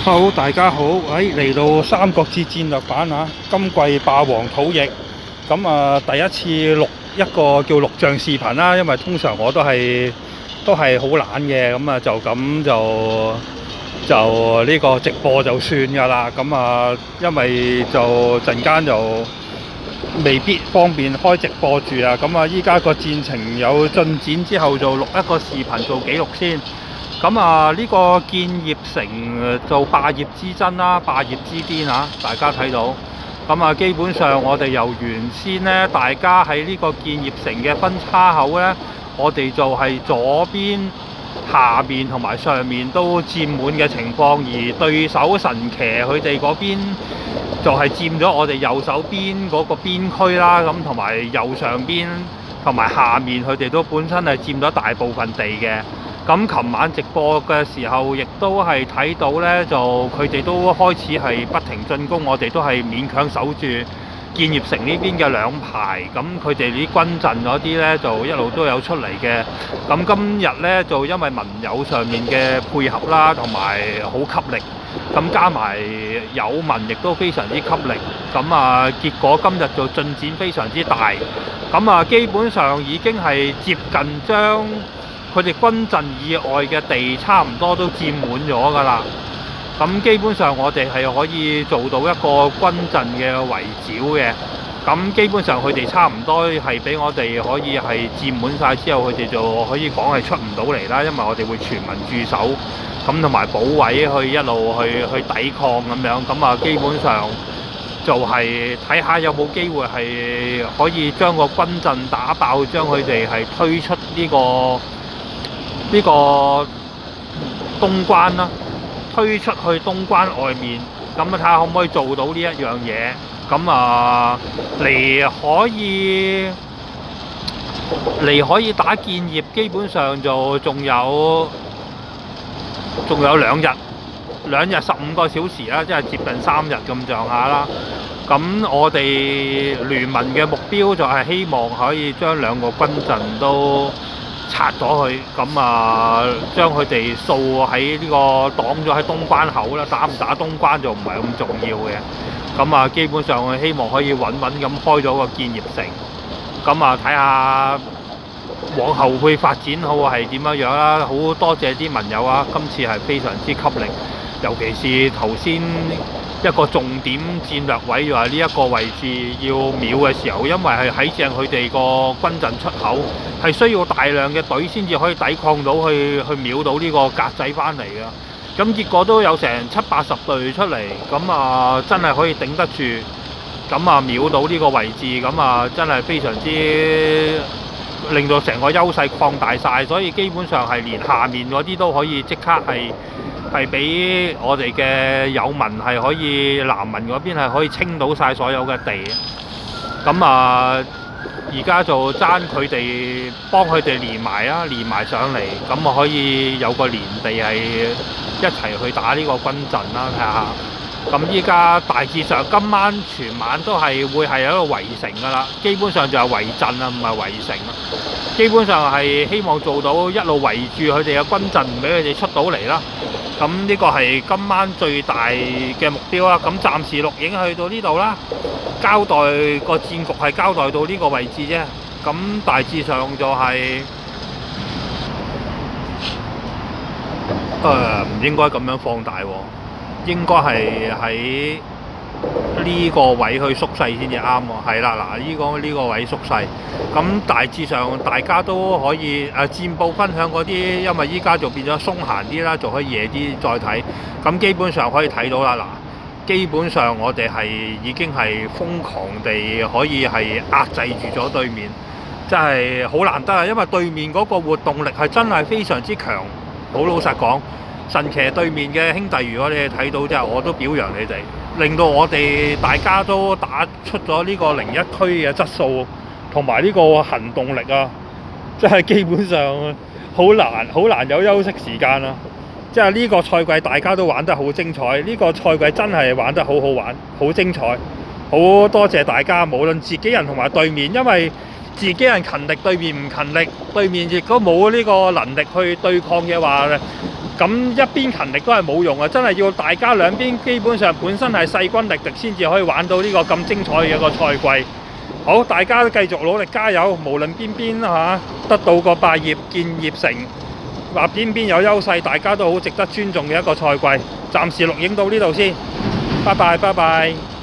好，大家好，嚟到《三國志戰略版》啊，今季霸王土翼，咁第一次錄一個叫錄像視頻啦，因為通常我都係好懶嘅，咁就呢個直播就算㗎啦，因為就陣間就未必方便開直播住啊，依家個戰情有進展之後，就錄一個視頻做記錄先。呢個建業城做霸業之爭啦，霸業之巔啊！大家睇到基本上我哋由原先呢，大家喺呢個建業城嘅分叉口呢，我哋就係左邊、下面同埋上面都佔滿嘅情況，而對手神騎佢哋嗰邊就係佔咗我哋右手邊嗰個邊區啦，同埋右上邊同埋下面佢哋都本身係佔咗大部分地嘅。琴晚直播嘅時候，亦都係睇到呢，就佢哋都開始係不停進攻，我哋都係勉強守住建業城呢邊嘅兩排。佢哋啲軍陣嗰啲呢，就一路都有出嚟嘅。今日呢，就因為盟友上面嘅配合啦，同埋好給力，加埋友民亦都非常之給力。結果今日就進展非常之大。基本上已經係接近將佢哋軍陣以外嘅地差唔多都佔滿咗㗎啦，基本上我哋係可以做到一個軍陣嘅圍剿嘅，基本上佢哋差唔多係俾我哋可以係佔滿晒之後，佢哋就可以講係出唔到嚟啦，因為我哋會全民駐守，同埋保衛去一路去抵抗咁樣，基本上就係睇下有冇機會係可以將個軍陣打爆，將佢哋係推出呢個東關啦，推出去東關外面，睇下可唔可以做到呢一樣嘢。可以打建業，基本上就仲有兩日15個小時啦，即係接近3日咁上下啦。我哋聯盟嘅目標就係希望可以將兩個軍陣都拆咗佢，將佢哋掃喺呢個擋咗喺東關口啦，打唔打東關就唔係咁重要嘅。基本上我希望可以穩穩咁開咗個建業城。睇下往後會發展好係點樣啦。好多謝啲盟友啊，今次係非常之給力，尤其是頭先一個重點戰略位，就係呢一個位置要秒嘅時候，因為係喺正佢哋個軍陣出口，係需要大量嘅隊先至可以抵抗到去秒到呢個格仔翻嚟嘅。結果都有成70-80隊出嚟，真係可以頂得住，秒到呢個位置，真係非常之令到成個優勢擴大晒，所以基本上係連下面嗰啲都可以即刻係俾我哋嘅友民係可以南民嗰邊係可以清到晒所有嘅地。而家就爭佢哋幫佢哋連埋上嚟，可以有個連地係一齊去打呢個軍陣啦。睇下依家大致上今晚全晚都係會係喺度圍城㗎啦，基本上就係圍陣啊，唔係圍城啊。基本上係希望做到一路圍住佢哋嘅軍陣，唔俾佢哋出到嚟啦。呢個係今晚最大嘅目標啦。暫時錄影去到呢度啦，交代個戰局係交代到呢個位置啫。大致上就係唔應該咁樣放大喎，應該係喺呢個位去縮細先至啱喎。係啦，嗱，呢個位縮細。大致上大家都可以戰報分享嗰啲，因為依家就變咗鬆閒啲啦，就可以夜啲再睇。基本上可以睇到啦，嗱，基本上我哋係已經係瘋狂地可以係壓制住咗對面，真係好難得啊！因為對面嗰個活動力係真係非常之強。好老實講，神騎對面嘅兄弟，如果你哋睇到，即係我都表揚你哋，令到我哋大家都打出咗呢個01區嘅質素同埋呢個行動力啊！即係基本上好難有休息時間啊！即係呢個賽季大家都玩得好精彩，呢個賽季真係玩得好好玩，好精彩，好多謝大家，無論自己人同埋對面，因為自己人勤力，對面唔勤力，對面亦都冇呢個能力去對抗嘅話，咁一邊勤力都係冇用啊！真係要大家兩邊基本上本身係勢均力敵，先至可以玩到呢個咁精彩嘅一個賽季。好，大家都繼續努力加油，無論邊邊得到個霸業建業成，話邊邊有優勢，大家都好值得尊重嘅一個賽季。暫時錄影到呢度先，拜拜拜拜。